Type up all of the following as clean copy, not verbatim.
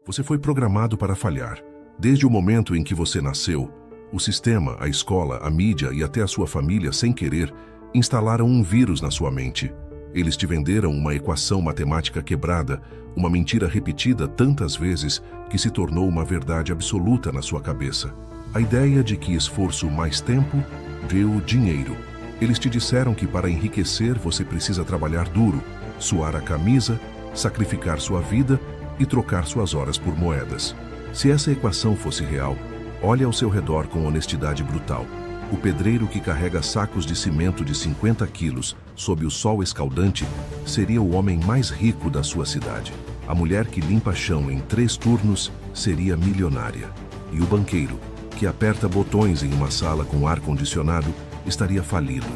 Você foi programado para falhar. Desde o momento em que você nasceu, o sistema, a escola, a mídia e até a sua família, sem querer, instalaram um vírus na sua mente. Eles te venderam uma equação matemática quebrada, uma mentira repetida tantas vezes que se tornou uma verdade absoluta na sua cabeça. A ideia de que esforço mais tempo deu dinheiro. Eles te disseram que para enriquecer você precisa trabalhar duro, suar a camisa, sacrificar sua vida e trocar suas horas por moedas. Se essa equação fosse real, olhe ao seu redor com honestidade brutal. O pedreiro que carrega sacos de cimento de 50 quilos sob o sol escaldante seria o homem mais rico da sua cidade. A mulher que limpa chão em 3 turnos seria milionária. E o banqueiro, que aperta botões em uma sala com ar-condicionado, estaria falido.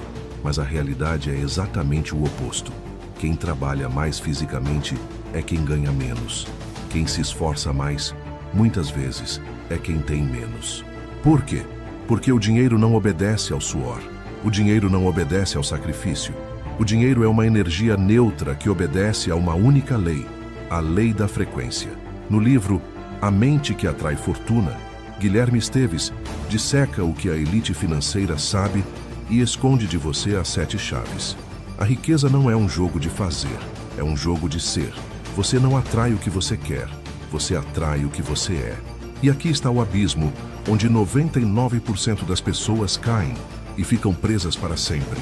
Mas a realidade é exatamente o oposto. Quem trabalha mais fisicamente é quem ganha menos. Quem se esforça mais, muitas vezes, é quem tem menos. Por quê? Porque o dinheiro não obedece ao suor. O dinheiro não obedece ao sacrifício. O dinheiro é uma energia neutra que obedece a uma única lei, a lei da frequência. No livro A Mente que Atrai Fortuna, Guilherme Esteves disseca o que a elite financeira sabe e esconde de você as 7 chaves. A riqueza não é um jogo de fazer, é um jogo de ser. Você não atrai o que você quer, você atrai o que você é. E aqui está o abismo, onde 99% das pessoas caem e ficam presas para sempre.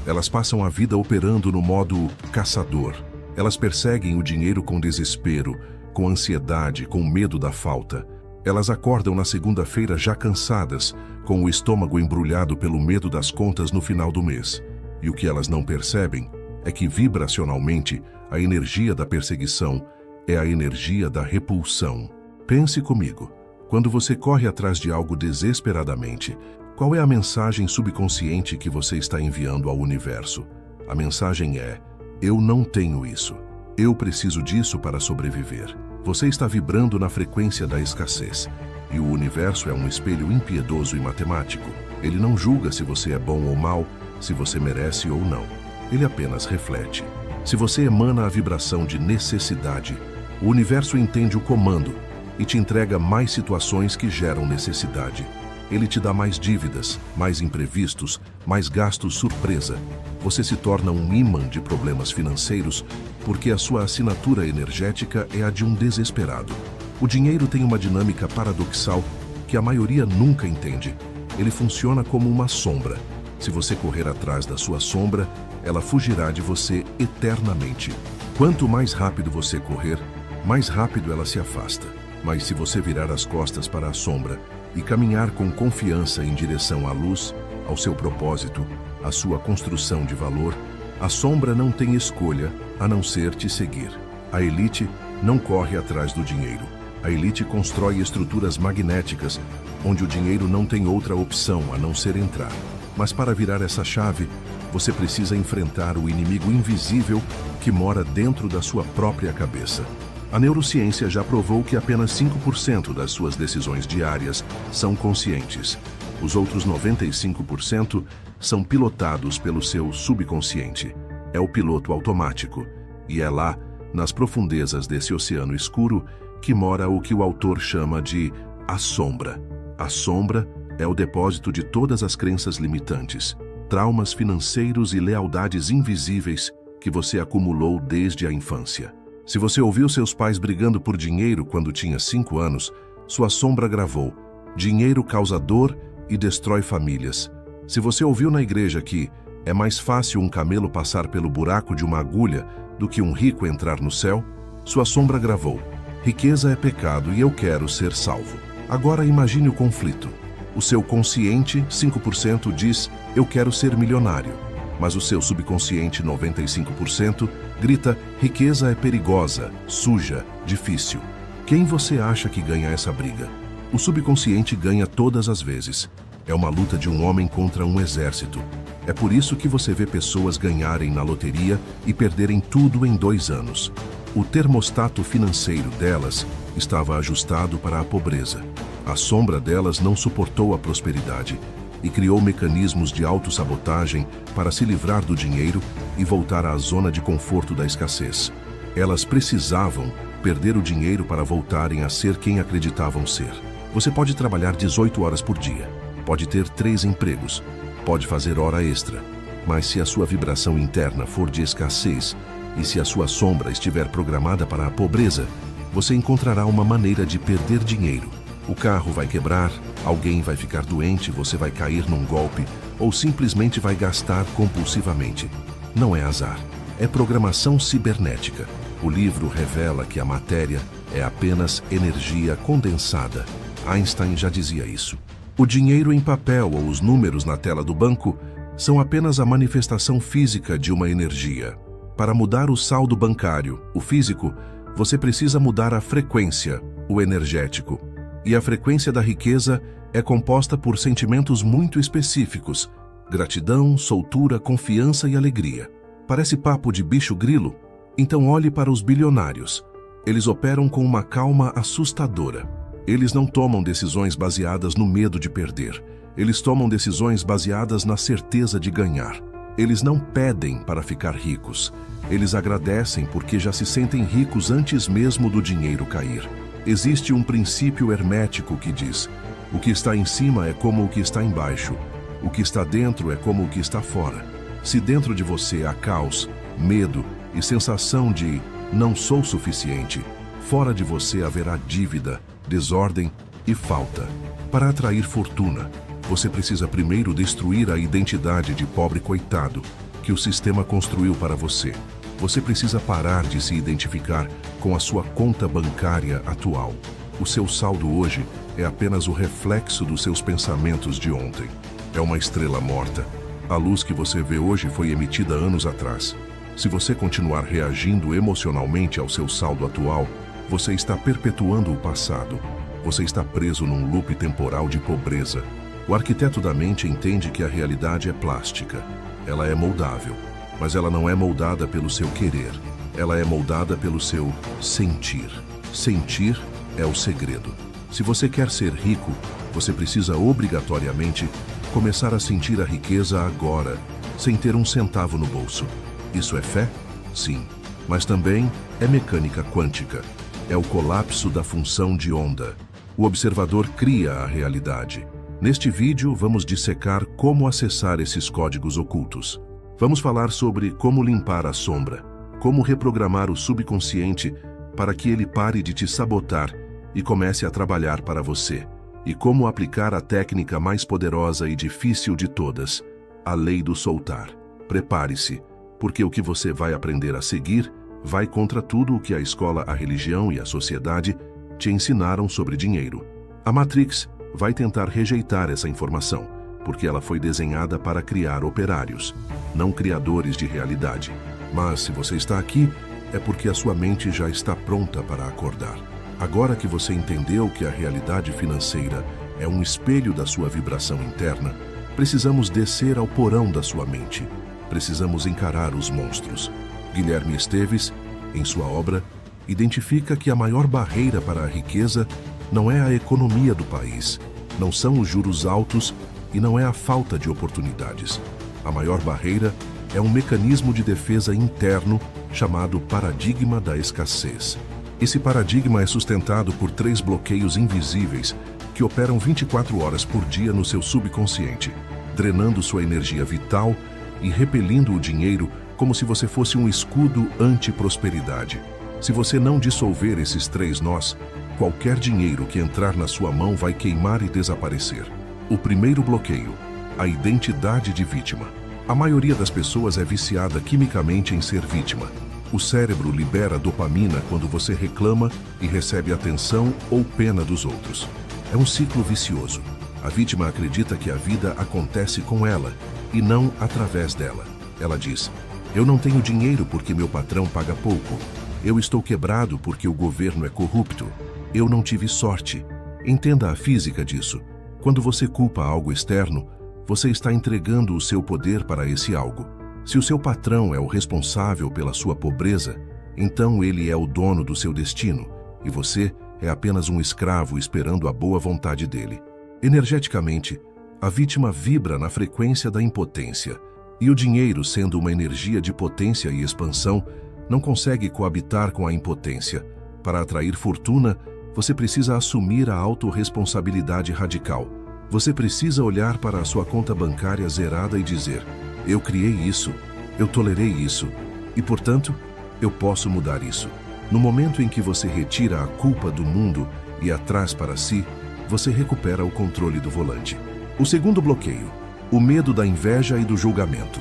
Elas passam a vida operando no modo caçador. Elas perseguem o dinheiro com desespero, com ansiedade, com medo da falta. Elas acordam na segunda-feira já cansadas, com o estômago embrulhado pelo medo das contas no final do mês. E o que elas não percebem é que vibracionalmente a energia da perseguição é a energia da repulsão. Pense comigo. Quando você corre atrás de algo desesperadamente, qual é a mensagem subconsciente que você está enviando ao universo? A mensagem é: eu não tenho isso. Eu preciso disso para sobreviver. Você está vibrando na frequência da escassez. E o universo é um espelho impiedoso e matemático. Ele não julga se você é bom ou mal, se você merece ou não. Ele apenas reflete. Se você emana a vibração de necessidade, o universo entende o comando e te entrega mais situações que geram necessidade. Ele te dá mais dívidas, mais imprevistos, mais gastos surpresa. Você se torna um imã de problemas financeiros porque a sua assinatura energética é a de um desesperado. O dinheiro tem uma dinâmica paradoxal que a maioria nunca entende. Ele funciona como uma sombra. Se você correr atrás da sua sombra, ela fugirá de você eternamente. Quanto mais rápido você correr, mais rápido ela se afasta. Mas se você virar as costas para a sombra e caminhar com confiança em direção à luz, ao seu propósito, à sua construção de valor, a sombra não tem escolha a não ser te seguir. A elite não corre atrás do dinheiro. A elite constrói estruturas magnéticas onde o dinheiro não tem outra opção a não ser entrar. Mas para virar essa chave, você precisa enfrentar o inimigo invisível que mora dentro da sua própria cabeça. A neurociência já provou que apenas 5% das suas decisões diárias são conscientes. Os outros 95% são pilotados pelo seu subconsciente. É o piloto automático. E é lá, nas profundezas desse oceano escuro, que mora o que o autor chama de a sombra. A sombra é o depósito de todas as crenças limitantes, traumas financeiros e lealdades invisíveis que você acumulou desde a infância. Se você ouviu seus pais brigando por dinheiro quando tinha 5 anos, sua sombra gravou: dinheiro causa dor e destrói famílias. Se você ouviu na igreja que é mais fácil um camelo passar pelo buraco de uma agulha do que um rico entrar no céu, sua sombra gravou: riqueza é pecado e eu quero ser salvo. Agora imagine o conflito. O seu consciente, 5%, diz: eu quero ser milionário. Mas o seu subconsciente, 95%, grita: riqueza é perigosa, suja, difícil. Quem você acha que ganha essa briga? O subconsciente ganha todas as vezes. É uma luta de um homem contra um exército. É por isso que você vê pessoas ganharem na loteria e perderem tudo em 2 anos. O termostato financeiro delas estava ajustado para a pobreza. A sombra delas não suportou a prosperidade e criou mecanismos de autossabotagem para se livrar do dinheiro e voltar à zona de conforto da escassez. Elas precisavam perder o dinheiro para voltarem a ser quem acreditavam ser. Você pode trabalhar 18 horas por dia, pode ter 3 empregos, pode fazer hora extra, mas se a sua vibração interna for de escassez e se a sua sombra estiver programada para a pobreza, você encontrará uma maneira de perder dinheiro. O carro vai quebrar, alguém vai ficar doente, você vai cair num golpe ou simplesmente vai gastar compulsivamente. Não é azar, é programação cibernética. O livro revela que a matéria é apenas energia condensada. Einstein já dizia isso. O dinheiro em papel ou os números na tela do banco são apenas a manifestação física de uma energia. Para mudar o saldo bancário, o físico, você precisa mudar a frequência, o energético. E a frequência da riqueza é composta por sentimentos muito específicos: gratidão, soltura, confiança e alegria. Parece papo de bicho grilo? Então olhe para os bilionários. Eles operam com uma calma assustadora. Eles não tomam decisões baseadas no medo de perder. Eles tomam decisões baseadas na certeza de ganhar. Eles não pedem para ficar ricos. Eles agradecem porque já se sentem ricos antes mesmo do dinheiro cair. Existe um princípio hermético que diz: o que está em cima é como o que está embaixo. O que está dentro é como o que está fora. Se dentro de você há caos, medo e sensação de não sou suficiente, fora de você haverá dívida, desordem e falta. Para atrair fortuna, você precisa primeiro destruir a identidade de pobre coitado que o sistema construiu para você. Você precisa parar de se identificar com a sua conta bancária atual. O seu saldo hoje é apenas o reflexo dos seus pensamentos de ontem. É uma estrela morta. A luz que você vê hoje foi emitida anos atrás. Se você continuar reagindo emocionalmente ao seu saldo atual, você está perpetuando o passado. Você está preso num loop temporal de pobreza. O arquiteto da mente entende que a realidade é plástica. Ela é moldável, mas ela não é moldada pelo seu querer. Ela é moldada pelo seu sentir. Sentir é o segredo. Se você quer ser rico, você precisa obrigatoriamente começar a sentir a riqueza agora, sem ter um centavo no bolso. Isso é fé? Sim. Mas também é mecânica quântica. É o colapso da função de onda. O observador cria a realidade. Neste vídeo, vamos dissecar como acessar esses códigos ocultos. Vamos falar sobre como limpar a sombra, como reprogramar o subconsciente para que ele pare de te sabotar e comece a trabalhar para você, e como aplicar a técnica mais poderosa e difícil de todas, a lei do soltar. Prepare-se, porque o que você vai aprender a seguir vai contra tudo o que a escola, a religião e a sociedade te ensinaram sobre dinheiro. A Matrix vai tentar rejeitar essa informação, porque ela foi desenhada para criar operários, não criadores de realidade. Mas se você está aqui, é porque a sua mente já está pronta para acordar. Agora que você entendeu que a realidade financeira é um espelho da sua vibração interna, precisamos descer ao porão da sua mente. Precisamos encarar os monstros. Guilherme Esteves, em sua obra, identifica que a maior barreira para a riqueza não é a economia do país, não são os juros altos e não é a falta de oportunidades. A maior barreira é um mecanismo de defesa interno chamado paradigma da escassez. Esse paradigma é sustentado por 3 bloqueios invisíveis que operam 24 horas por dia no seu subconsciente, drenando sua energia vital e repelindo o dinheiro como se você fosse um escudo anti-prosperidade. Se você não dissolver esses 3 nós, qualquer dinheiro que entrar na sua mão vai queimar e desaparecer. O primeiro bloqueio, a identidade de vítima. A maioria das pessoas é viciada quimicamente em ser vítima. O cérebro libera dopamina quando você reclama e recebe atenção ou pena dos outros. É um ciclo vicioso. A vítima acredita que a vida acontece com ela e não através dela. Ela diz: eu não tenho dinheiro porque meu patrão paga pouco. Eu estou quebrado porque o governo é corrupto. Eu não tive sorte. Entenda a física disso. Quando você culpa algo externo, você está entregando o seu poder para esse algo. Se o seu patrão é o responsável pela sua pobreza, então ele é o dono do seu destino, e você é apenas um escravo esperando a boa vontade dele. Energeticamente, a vítima vibra na frequência da impotência, e o dinheiro, sendo uma energia de potência e expansão, não consegue coabitar com a impotência, Para atrair fortuna, você precisa assumir a autorresponsabilidade radical. Você precisa olhar para a sua conta bancária zerada e dizer: eu criei isso, eu tolerei isso, e, portanto, eu posso mudar isso. No momento em que você retira a culpa do mundo e a traz para si, você recupera o controle do volante. O segundo bloqueio: o medo da inveja e do julgamento.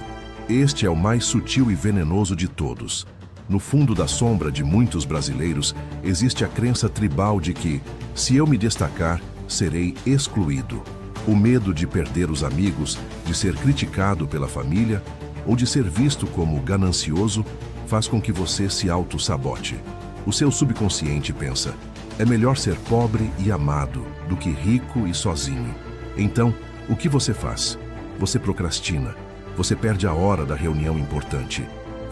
Este é o mais sutil e venenoso de todos. No fundo da sombra de muitos brasileiros, existe a crença tribal de que, se eu me destacar, serei excluído. O medo de perder os amigos, de ser criticado pela família ou de ser visto como ganancioso faz com que você se auto-sabote. O seu subconsciente pensa: é melhor ser pobre e amado do que rico e sozinho. Então, o que você faz? Você procrastina. Você perde a hora da reunião importante.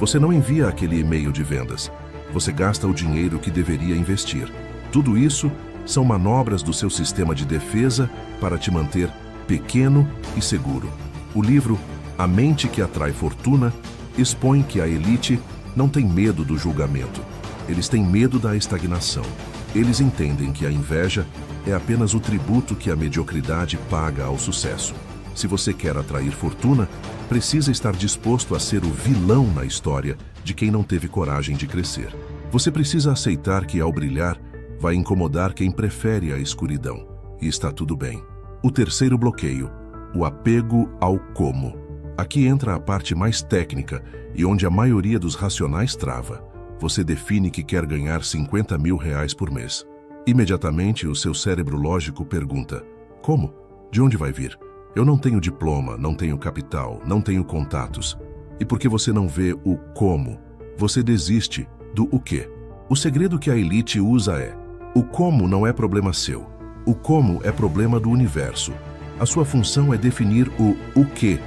Você não envia aquele e-mail de vendas. Você gasta o dinheiro que deveria investir. Tudo isso são manobras do seu sistema de defesa para te manter pequeno e seguro. O livro A Mente que Atrai Fortuna expõe que a elite não tem medo do julgamento. Eles têm medo da estagnação. Eles entendem que a inveja é apenas o tributo que a mediocridade paga ao sucesso. Se você quer atrair fortuna, precisa estar disposto a ser o vilão na história de quem não teve coragem de crescer. Você precisa aceitar que, ao brilhar, vai incomodar quem prefere a escuridão. E está tudo bem. O terceiro bloqueio: o apego ao como. Aqui entra a parte mais técnica e onde a maioria dos racionais trava. Você define que quer ganhar R$50 mil por mês. Imediatamente, o seu cérebro lógico pergunta: como? De onde vai vir? Eu não tenho diploma, não tenho capital, não tenho contatos. E porque você não vê o como, você desiste do o quê. O segredo que a elite usa é: o como não é problema seu. O como é problema do universo. A sua função é definir o quê,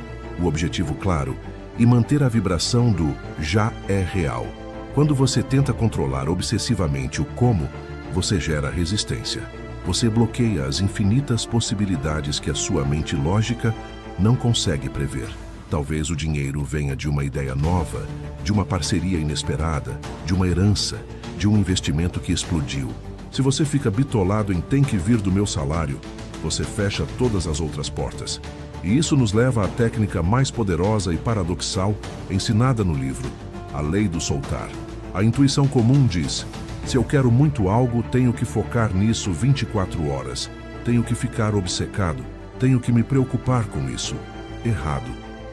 o objetivo claro, e manter a vibração do já é real. Quando você tenta controlar obsessivamente o como, você gera resistência. Você bloqueia as infinitas possibilidades que a sua mente lógica não consegue prever. Talvez o dinheiro venha de uma ideia nova, de uma parceria inesperada, de uma herança, de um investimento que explodiu. Se você fica bitolado em tem que vir do meu salário, você fecha todas as outras portas. E isso nos leva à técnica mais poderosa e paradoxal ensinada no livro, a lei do soltar. A intuição comum diz: se eu quero muito algo, tenho que focar nisso 24 horas. Tenho que ficar obcecado. Tenho que me preocupar com isso. Errado.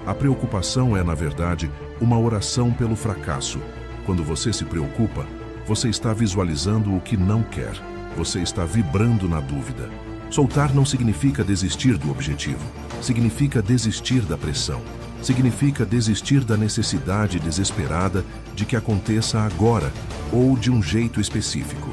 A preocupação é, na verdade, uma oração pelo fracasso. Quando você se preocupa, você está visualizando o que não quer. Você está vibrando na dúvida. Soltar não significa desistir do objetivo. Significa desistir da pressão. Significa desistir da necessidade desesperada de que aconteça agora ou de um jeito específico.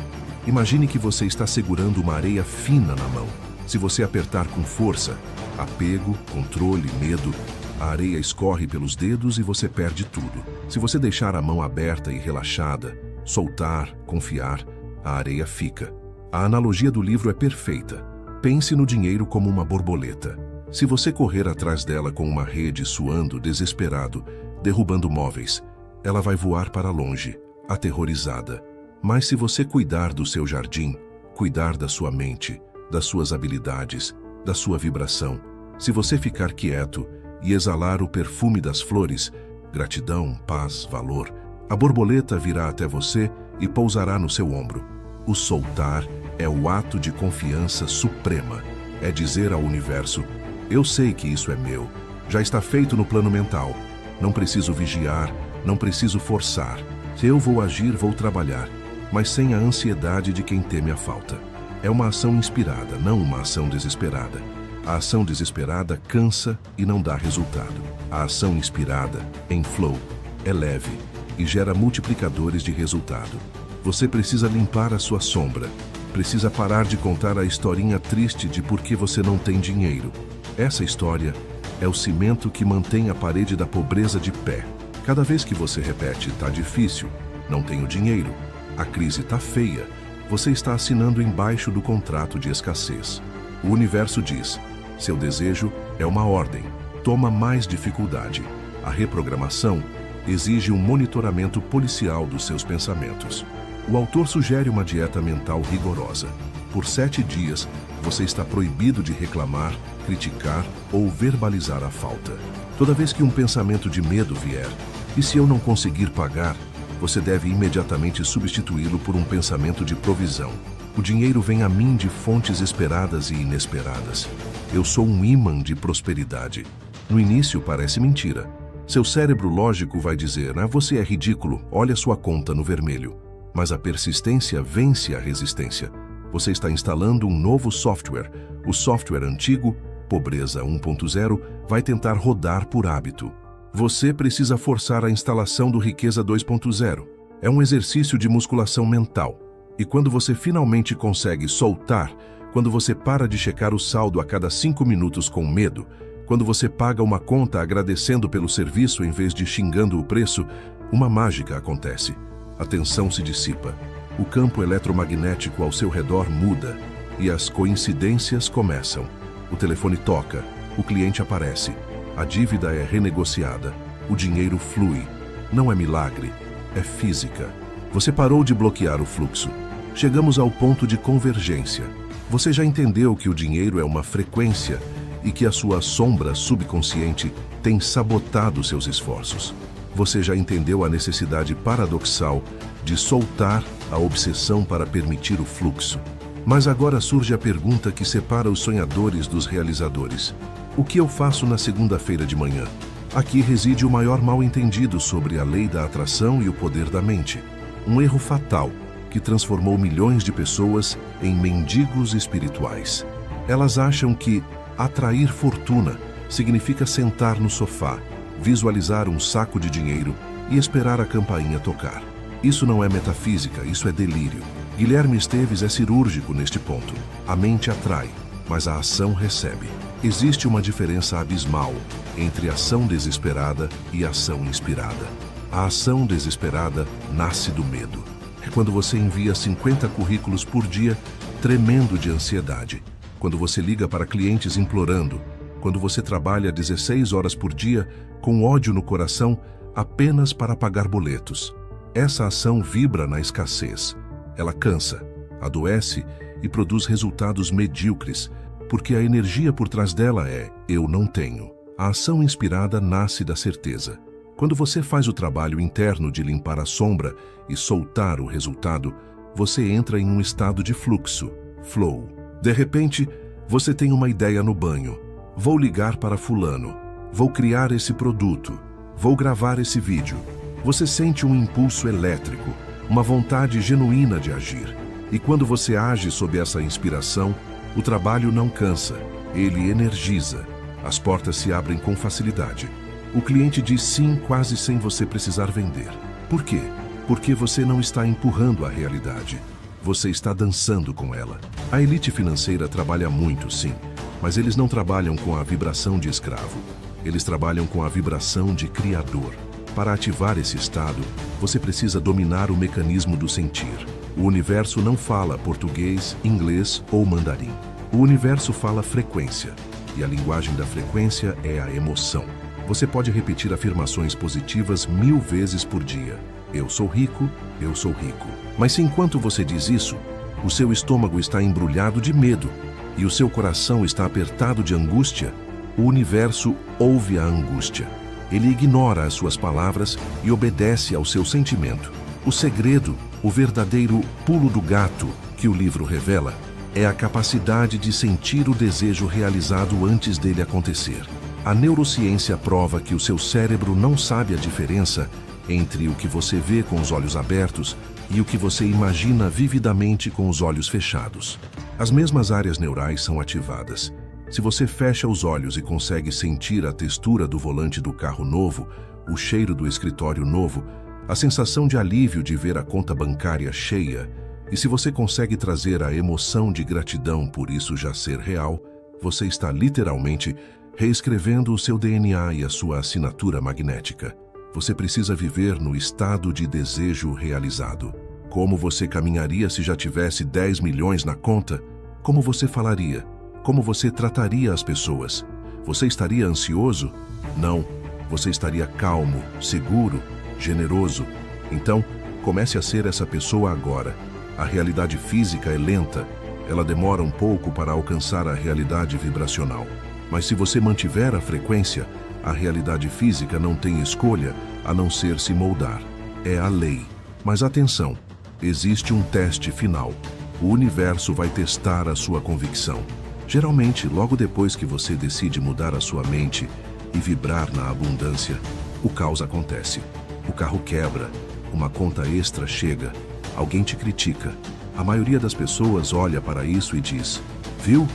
Imagine que você está segurando uma areia fina na mão. Se você apertar com força, apego, controle, medo, a areia escorre pelos dedos e você perde tudo. Se você deixar a mão aberta e relaxada, soltar, confiar, a areia fica. A analogia do livro é perfeita. Pense no dinheiro como uma borboleta. Se você correr atrás dela com uma rede suando, desesperado, derrubando móveis, ela vai voar para longe, aterrorizada. Mas se você cuidar do seu jardim, cuidar da sua mente, das suas habilidades, da sua vibração, se você ficar quieto e exalar o perfume das flores, gratidão, paz, valor, a borboleta virá até você e pousará no seu ombro. O soltar é o ato de confiança suprema. É dizer ao universo: eu sei que isso é meu, já está feito no plano mental. Não preciso vigiar, não preciso forçar. Se eu vou agir, vou trabalhar, mas sem a ansiedade de quem teme a falta. É uma ação inspirada, não uma ação desesperada. A ação desesperada cansa e não dá resultado. A ação inspirada, em flow, é leve e gera multiplicadores de resultado. Você precisa limpar a sua sombra. Precisa parar de contar a historinha triste de por que você não tem dinheiro. Essa história é o cimento que mantém a parede da pobreza de pé. Cada vez que você repete: tá difícil, não tenho dinheiro, a crise tá feia, você está assinando embaixo do contrato de escassez. O universo diz: seu desejo é uma ordem, toma mais dificuldade. A reprogramação exige um monitoramento policial dos seus pensamentos. O autor sugere uma dieta mental rigorosa. Por 7 dias, você está proibido de reclamar, criticar ou verbalizar a falta. Toda vez que um pensamento de medo vier, e se eu não conseguir pagar, você deve imediatamente substituí-lo por um pensamento de provisão. O dinheiro vem a mim de fontes esperadas e inesperadas. Eu sou um ímã de prosperidade. No início parece mentira. Seu cérebro lógico vai dizer, você é ridículo, olha sua conta no vermelho. Mas a persistência vence a resistência. Você está instalando um novo software. O software antigo, Pobreza 1.0, vai tentar rodar por hábito. Você precisa forçar a instalação do Riqueza 2.0. É um exercício de musculação mental. E quando você finalmente consegue soltar, quando você para de checar o saldo a cada 5 minutos com medo, quando você paga uma conta agradecendo pelo serviço em vez de xingando o preço, uma mágica acontece. A tensão se dissipa. O campo eletromagnético ao seu redor muda e as coincidências começam. O telefone toca, o cliente aparece, a dívida é renegociada, o dinheiro flui. Não é milagre, é física. Você parou de bloquear o fluxo. Chegamos ao ponto de convergência. Você já entendeu que o dinheiro é uma frequência e que a sua sombra subconsciente tem sabotado seus esforços. Você já entendeu a necessidade paradoxal de soltar a obsessão para permitir o fluxo. Mas agora surge a pergunta que separa os sonhadores dos realizadores. O que eu faço na segunda-feira de manhã? Aqui reside o maior mal-entendido sobre a lei da atração e o poder da mente. Um erro fatal que transformou milhões de pessoas em mendigos espirituais. Elas acham que atrair fortuna significa sentar no sofá, visualizar um saco de dinheiro e esperar a campainha tocar. Isso não é metafísica, isso é delírio. Guilherme Esteves é cirúrgico neste ponto. A mente atrai, mas a ação recebe. Existe uma diferença abismal entre ação desesperada e ação inspirada. A ação desesperada nasce do medo. É quando você envia 50 currículos por dia, tremendo de ansiedade. Quando você liga para clientes implorando. Quando você trabalha 16 horas por dia, com ódio no coração, apenas para pagar boletos. Essa ação vibra na escassez. Ela cansa, adoece e produz resultados medíocres, porque a energia por trás dela é eu não tenho. A ação inspirada nasce da certeza. Quando você faz o trabalho interno de limpar a sombra e soltar o resultado, você entra em um estado de fluxo, flow. De repente, você tem uma ideia no banho. Vou ligar para fulano. Vou criar esse produto. Vou gravar esse vídeo. Você sente um impulso elétrico, uma vontade genuína de agir. E quando você age sob essa inspiração, o trabalho não cansa, ele energiza. As portas se abrem com facilidade. O cliente diz sim quase sem você precisar vender. Por quê? Porque você não está empurrando a realidade. Você está dançando com ela. A elite financeira trabalha muito, sim, mas eles não trabalham com a vibração de escravo. Eles trabalham com a vibração de criador. Para ativar esse estado, você precisa dominar o mecanismo do sentir. O universo não fala português, inglês ou mandarim. O universo fala frequência, e a linguagem da frequência é a emoção. Você pode repetir afirmações positivas 1000 vezes por dia. Eu sou rico, eu sou rico. Mas se enquanto você diz isso, o seu estômago está embrulhado de medo e o seu coração está apertado de angústia, o universo ouve a angústia. Ele ignora as suas palavras e obedece ao seu sentimento. O segredo, o verdadeiro pulo do gato que o livro revela, é a capacidade de sentir o desejo realizado antes dele acontecer. A neurociência prova que o seu cérebro não sabe a diferença entre o que você vê com os olhos abertos e o que você imagina vividamente com os olhos fechados. As mesmas áreas neurais são ativadas. Se você fecha os olhos e consegue sentir a textura do volante do carro novo, o cheiro do escritório novo, a sensação de alívio de ver a conta bancária cheia, e se você consegue trazer a emoção de gratidão por isso já ser real, você está literalmente reescrevendo o seu DNA e a sua assinatura magnética. Você precisa viver no estado de desejo realizado. Como você caminharia se já tivesse 10 milhões na conta? Como você falaria? Como você trataria as pessoas? Você estaria ansioso? Não. Você estaria calmo, seguro, generoso. Então, Comece a ser essa pessoa agora. A realidade física é lenta, ela demora um pouco para alcançar a realidade vibracional. Mas se você mantiver a frequência, a realidade física não tem escolha a não ser se moldar. É a lei. Mas atenção, existe um teste final. O universo vai testar a sua convicção. Geralmente, logo depois que você decide mudar a sua mente e vibrar na abundância, o caos acontece. O carro quebra, uma conta extra chega, alguém te critica. A maioria das pessoas olha para isso e diz: viu?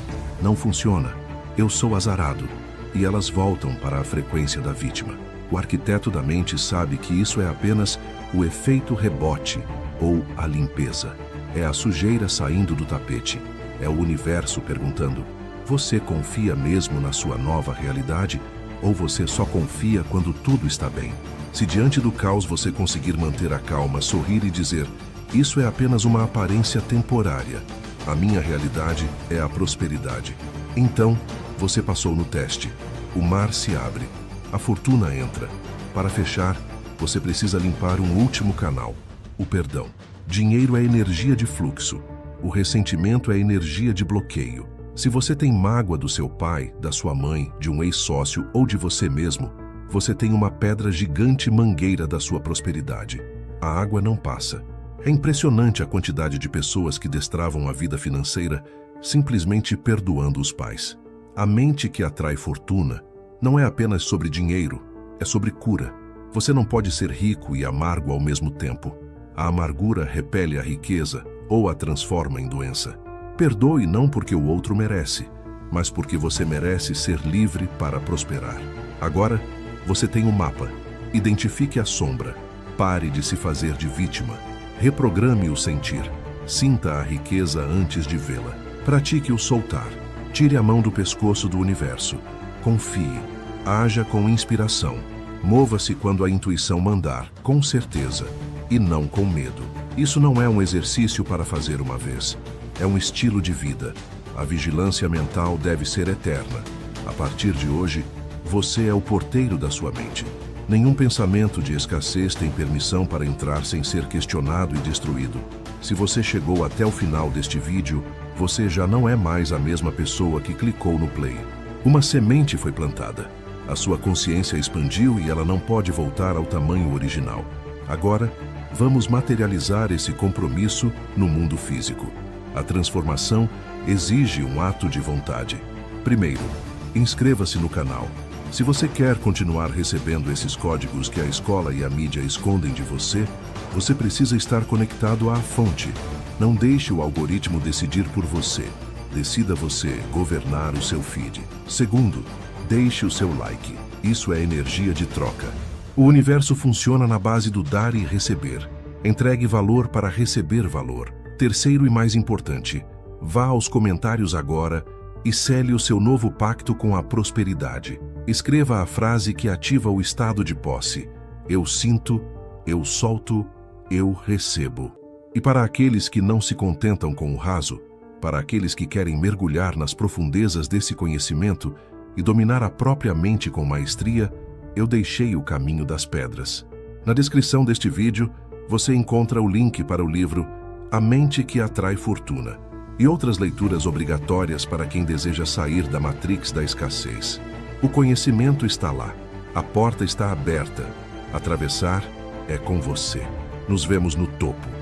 Não funciona. Eu sou azarado. E elas voltam para a frequência da vítima. O arquiteto da mente sabe que isso é apenas o efeito rebote ou a limpeza. É a sujeira saindo do tapete. É o universo perguntando: você confia mesmo na sua nova realidade? Ou você só confia quando tudo está bem? Se diante do caos você conseguir manter a calma, sorrir e dizer: isso é apenas uma aparência temporária. A minha realidade é a prosperidade. Então, você passou no teste. O mar se abre. A fortuna entra. Para fechar, você precisa limpar um último canal: o perdão. Dinheiro é energia de fluxo. O ressentimento é energia de bloqueio. Se você tem mágoa do seu pai, da sua mãe, de um ex-sócio ou de você mesmo, você tem uma pedra gigante mangueira da sua prosperidade. A água não passa. É impressionante a quantidade de pessoas que destravam a vida financeira simplesmente perdoando os pais. A mente que atrai fortuna não é apenas sobre dinheiro, é sobre cura. Você não pode ser rico e amargo ao mesmo tempo. A amargura repele a riqueza ou a transforma em doença. Perdoe não porque o outro merece, mas porque você merece ser livre para prosperar. Agora, você tem um mapa. Identifique a sombra. Pare de se fazer de vítima. Reprograme o sentir. Sinta a riqueza antes de vê-la. Pratique o soltar. Tire a mão do pescoço do universo. Confie. Haja com inspiração. Mova-se quando a intuição mandar, com certeza, e não com medo. Isso não é um exercício para fazer uma vez. É um estilo de vida. A vigilância mental deve ser eterna. A partir de hoje, você é o porteiro da sua mente. Nenhum pensamento de escassez tem permissão para entrar sem ser questionado e destruído. Se você chegou até o final deste vídeo, você já não é mais a mesma pessoa que clicou no play. Uma semente foi plantada. A sua consciência expandiu e ela não pode voltar ao tamanho original. Agora, vamos materializar esse compromisso no mundo físico. A transformação exige um ato de vontade. Primeiro, inscreva-se no canal. Se você quer continuar recebendo esses códigos que a escola e a mídia escondem de você, você precisa estar conectado à fonte. Não deixe o algoritmo decidir por você. Decida você governar o seu feed. Segundo, deixe o seu like. Isso é energia de troca. O universo funciona na base do dar e receber. Entregue valor para receber valor. Terceiro e mais importante, vá aos comentários agora e sele o seu novo pacto com a prosperidade. Escreva a frase que ativa o estado de posse. Eu sinto, eu solto, eu recebo. E para aqueles que não se contentam com o raso, para aqueles que querem mergulhar nas profundezas desse conhecimento e dominar a própria mente com maestria, eu deixei o caminho das pedras. Na descrição deste vídeo, você encontra o link para o livro A Mente que Atrai Fortuna e outras leituras obrigatórias para quem deseja sair da matrix da escassez. O conhecimento está lá. A porta está aberta. Atravessar é com você. Nos vemos no topo.